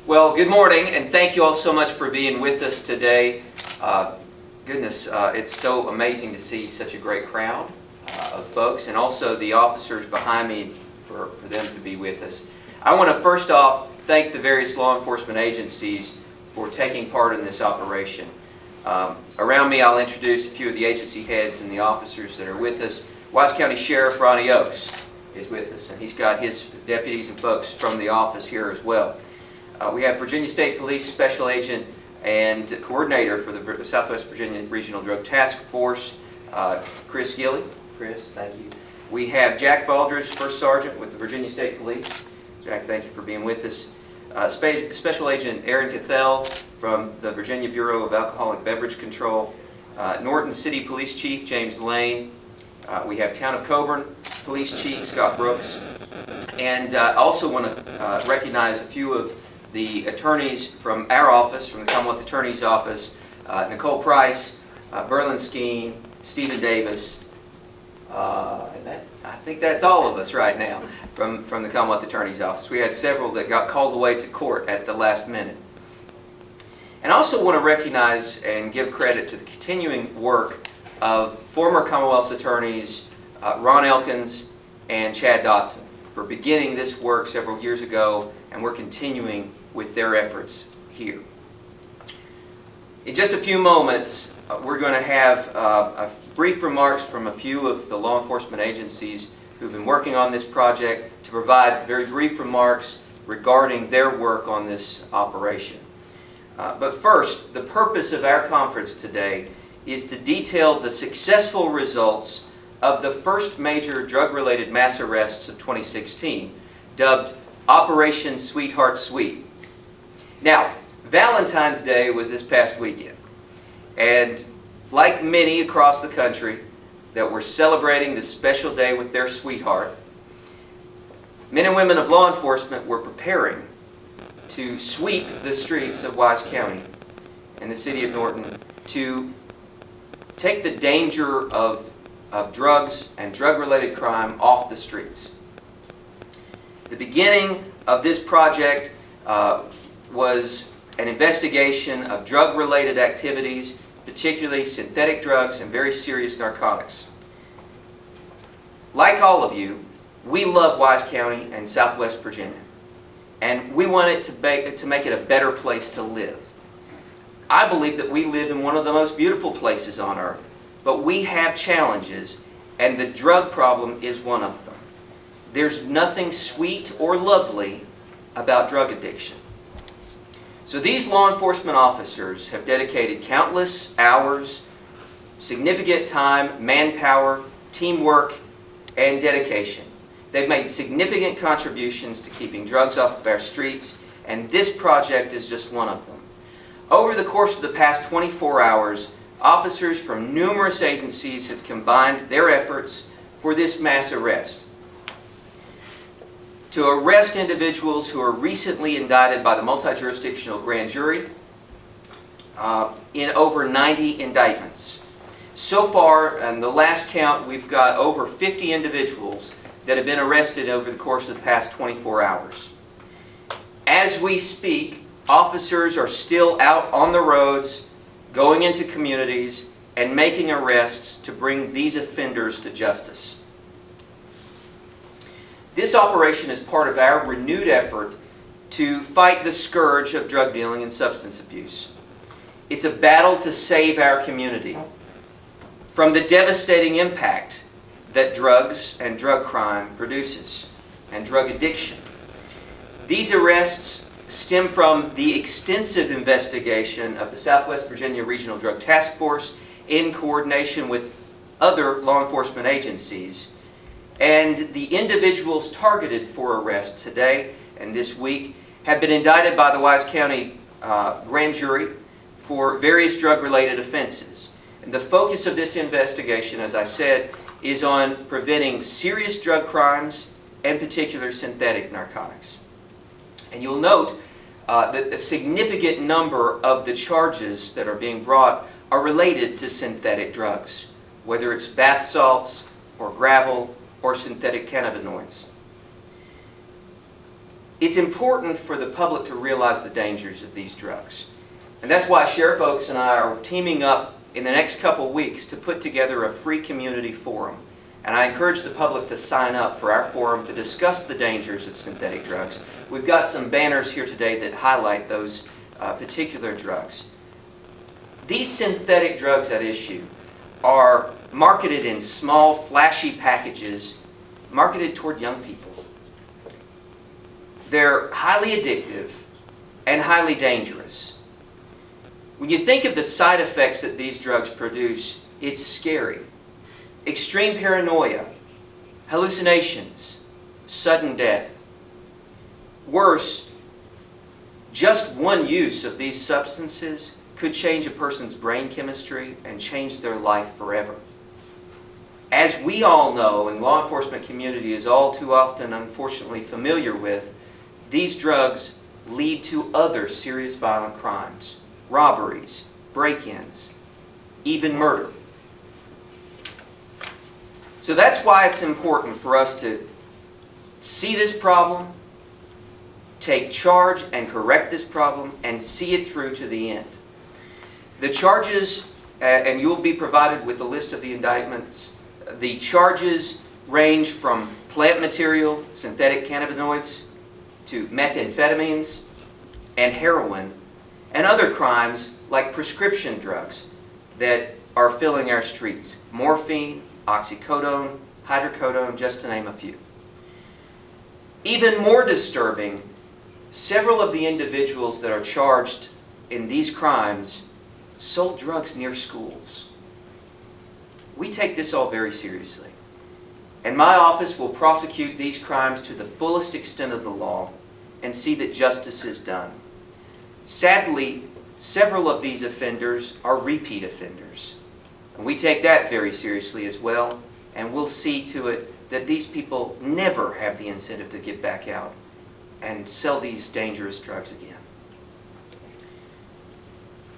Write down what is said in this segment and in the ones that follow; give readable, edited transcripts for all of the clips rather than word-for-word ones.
Well, good morning, and thank you all so much for being with us today. It's so amazing to see such a great crowd of folks, and also the officers behind me for them to be with us. I want to first off thank the various law enforcement agencies for taking part in this operation. Around me, I'll introduce a few of the agency heads and the officers that are with us. Wise County Sheriff Ronnie Oakes is with us, and he's got his deputies and folks from the office here as well. We have Virginia State Police Special Agent and Coordinator for the Southwest Virginia Regional Drug Task Force, Chris Gilley. Chris, thank you. We have Jack Baldridge, First Sergeant with the Virginia State Police. Jack, thank you for being with us. Special Agent Aaron Cathell from the Virginia Bureau of Alcoholic Beverage Control. Norton City Police Chief James Lane. We have Town of Coburn Police Chief Scott Brooks. And I also want to recognize a few of the attorneys from our office, from the Commonwealth Attorney's Office, Nicole Price, Berlin Skeen, Stephen Davis, and I think that's all of us right now from the Commonwealth Attorney's Office. We had several that got called away to court at the last minute. And I also want to recognize and give credit to the continuing work of former Commonwealth's attorneys Ron Elkins and Chad Dotson for beginning this work several years ago, and we're continuing with their efforts here. In just a few moments, we're going to have brief remarks from a few of the law enforcement agencies who've been working on this project to provide very brief remarks regarding their work on this operation. But first, the purpose of our conference today is to detail the successful results of the first major drug-related mass arrests of 2016, dubbed Operation Sweetheart Sweep. Now, Valentine's Day was this past weekend, and like many across the country that were celebrating this special day with their sweetheart, men and women of law enforcement were preparing to sweep the streets of Wise County and the city of Norton to take the danger of drugs and drug-related crime off the streets. The beginning of this project was an investigation of drug-related activities, particularly synthetic drugs and very serious narcotics. Like all of you, we love Wise County and Southwest Virginia, and we want it to make it a better place to live. I believe that we live in one of the most beautiful places on earth, but we have challenges, and the drug problem is one of them. There's nothing sweet or lovely about drug addiction. So these law enforcement officers have dedicated countless hours, significant time, manpower, teamwork, and dedication. They've made significant contributions to keeping drugs off of our streets, and this project is just one of them. Over the course of the past 24 hours, officers from numerous agencies have combined their efforts for this mass arrest. To arrest individuals who are recently indicted by the multi-jurisdictional grand jury in over 90 indictments. So far, in the last count, we've got over 50 individuals that have been arrested over the course of the past 24 hours. As we speak, officers are still out on the roads, going into communities, and making arrests to bring these offenders to justice. This operation is part of our renewed effort to fight the scourge of drug dealing and substance abuse. It's a battle to save our community from the devastating impact that drugs and drug crime produces, and drug addiction. These arrests stem from the extensive investigation of the Southwest Virginia Regional Drug Task Force in coordination with other law enforcement agencies. And the individuals targeted for arrest today and this week have been indicted by the Wise County grand jury for various drug-related offenses. And the focus of this investigation, as I said, is on preventing serious drug crimes, and particular synthetic narcotics. And you'll note that a significant number of the charges that are being brought are related to synthetic drugs, whether it's bath salts or gravel or synthetic cannabinoids. it's important for the public to realize the dangers of these drugs. And that's why Sheriff Oaks and I are teaming up in the next couple weeks to put together a free community forum. And I encourage the public to sign up for our forum to discuss the dangers of synthetic drugs. We've got some banners here today that highlight those particular drugs. These synthetic drugs at issue are marketed in small, flashy packages marketed toward young people. They're highly addictive and highly dangerous. When you think of the side effects that these drugs produce, it's scary. Extreme paranoia, hallucinations, sudden death. Worse, just one use of these substances could change a person's brain chemistry and change their life forever. As we all know, and law enforcement community is all too often unfortunately familiar with, these drugs lead to other serious violent crimes, robberies, break-ins, even murder. So that's why it's important for us to see this problem, take charge and correct this problem, and see it through to the end. The charges, and you'll be provided with a list of the indictments, the charges range from plant material, synthetic cannabinoids, to methamphetamines and heroin, and other crimes like prescription drugs that are filling our streets. Morphine, oxycodone, hydrocodone, just to name a few. Even more disturbing, several of the individuals that are charged in these crimes sold drugs near schools. We take this all very seriously. And my office will prosecute these crimes to the fullest extent of the law and see that justice is done. Sadly, several of these offenders are repeat offenders. And we take that very seriously as well, and we'll see to it that these people never have the incentive to get back out and sell these dangerous drugs again.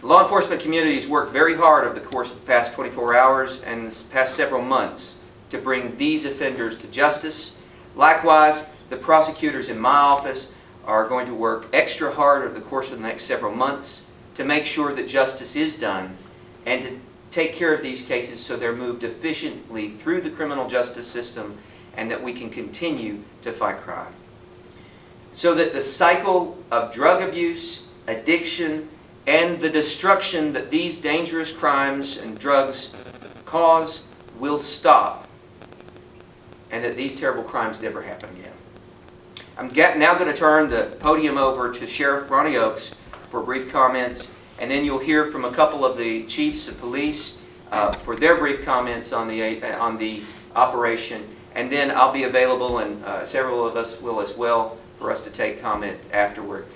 The law enforcement community has worked very hard over the course of the past 24 hours and the past several months to bring these offenders to justice. Likewise, the prosecutors in my office are going to work extra hard over the course of the next several months to make sure that justice is done and to take care of these cases so they're moved efficiently through the criminal justice system and that we can continue to fight crime. So that the cycle of drug abuse, addiction, and the destruction that these dangerous crimes and drugs cause will stop, and that these terrible crimes never happen again. I'm now going to turn the podium over to Sheriff Ronnie Oaks for brief comments, and then you'll hear from a couple of the chiefs of police for their brief comments on the operation, and then I'll be available, and several of us will as well, for us to take comment afterward.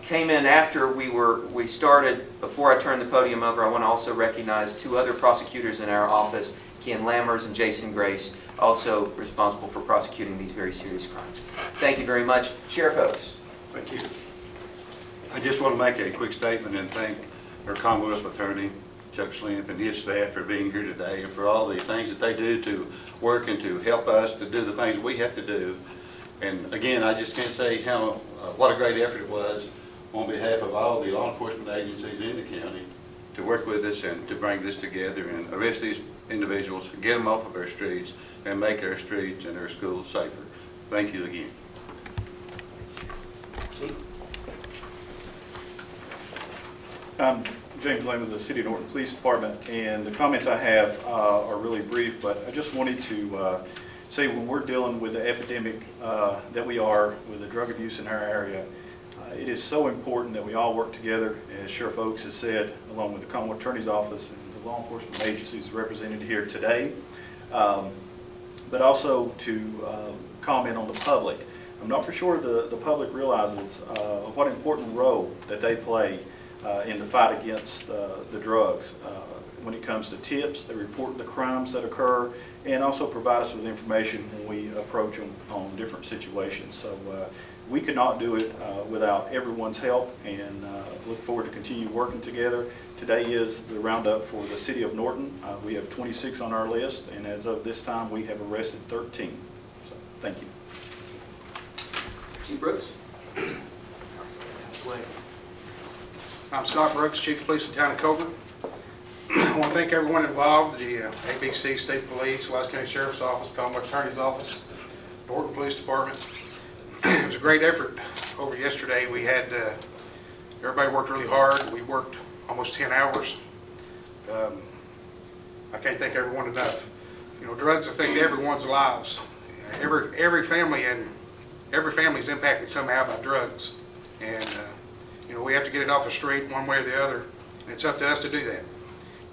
Came in after we started. Before I turn the podium over, I want to also recognize two other prosecutors in our office, Ken Lammers and Jason Grace, also responsible for prosecuting these very serious crimes. Thank you very much. Sheriff Oaks. Thank you. I just want to make a quick statement and thank our Commonwealth Attorney, Chuck Schlimp, and his staff for being here today and for all the things that they do to work and to help us to do the things we have to do. And again, I just can't say what a great effort it was on behalf of all the law enforcement agencies in the county to work with us and to bring this together and arrest these individuals, get them off of our streets, and make our streets and our schools safer. Thank you again. I'm James Lane with the City of Norton Police Department, and the comments I have are really brief, but I just wanted to say when we're dealing with the epidemic that we are with the drug abuse in our area, it is so important that we all work together, as Sheriff Oaks has said, along with the Commonwealth Attorney's Office and the law enforcement agencies represented here today, but also to comment on the public. I'm not for sure the public realizes what important role that they play in the fight against the drugs. When it comes to tips, they report the crimes that occur and also provide us with information when we approach them on different situations. So we could not do it without everyone's help, and look forward to continue working together. Today is the roundup for the City of Norton. We have 26 on our list, and as of this time we have arrested 13. So thank you. Chief Brooks. I'm Scott Brooks, Chief of Police of the Town of Coburn. I want to thank everyone involved, the ABC, State Police, Wise County Sheriff's Office, Commonwealth Attorney's Office, Norton Police Department. It was a great effort over yesterday. We had, everybody worked really hard. We worked almost 10 hours. I can't thank everyone enough. You know, drugs affect everyone's lives. Every family is impacted somehow by drugs. And you know, we have to get it off the street one way or the other. And it's up to us to do that.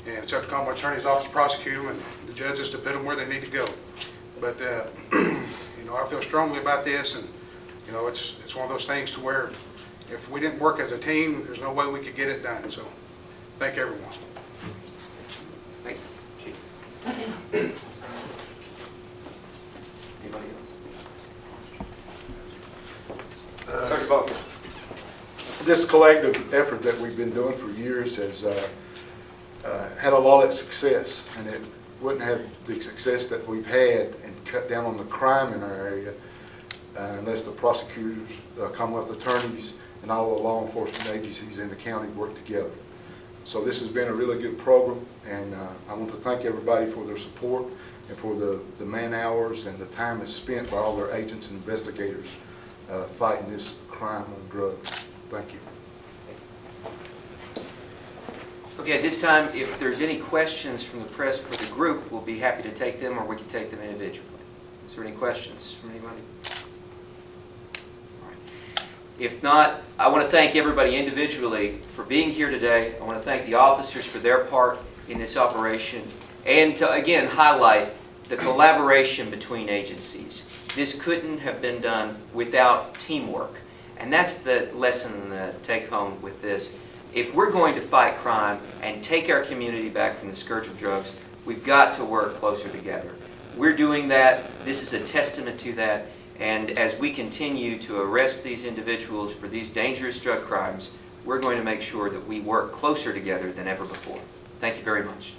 And it's up to Commonwealth Attorney's Office to prosecute them and the judges to put them where they need to go. But you know, I feel strongly about this, and you know, it's one of those things to where if we didn't work as a team, there's no way we could get it done. So, thank everyone. Thank you, Chief. Anybody else? Dr. Buck. This collective effort that we've been doing for years has had a lot of success, and it wouldn't have the success that we've had and cut down on the crime in our area unless the prosecutors, Commonwealth attorneys, and all the law enforcement agencies in the county work together. So this has been a really good program, and I want to thank everybody for their support and for the man hours and the time that's spent by all their agents and investigators fighting this crime on drugs. Thank you. Okay, at this time, if there's any questions from the press for the group, we'll be happy to take them, or we can take them individually. Is there any questions from anybody? All right. If not, I want to thank everybody individually for being here today. I want to thank the officers for their part in this operation, and to again highlight the collaboration between agencies. This couldn't have been done without teamwork. And that's the lesson, the take home with this. If we're going to fight crime and take our community back from the scourge of drugs, we've got to work closer together. We're doing that. This is a testament to that. And as we continue to arrest these individuals for these dangerous drug crimes, we're going to make sure that we work closer together than ever before. Thank you very much.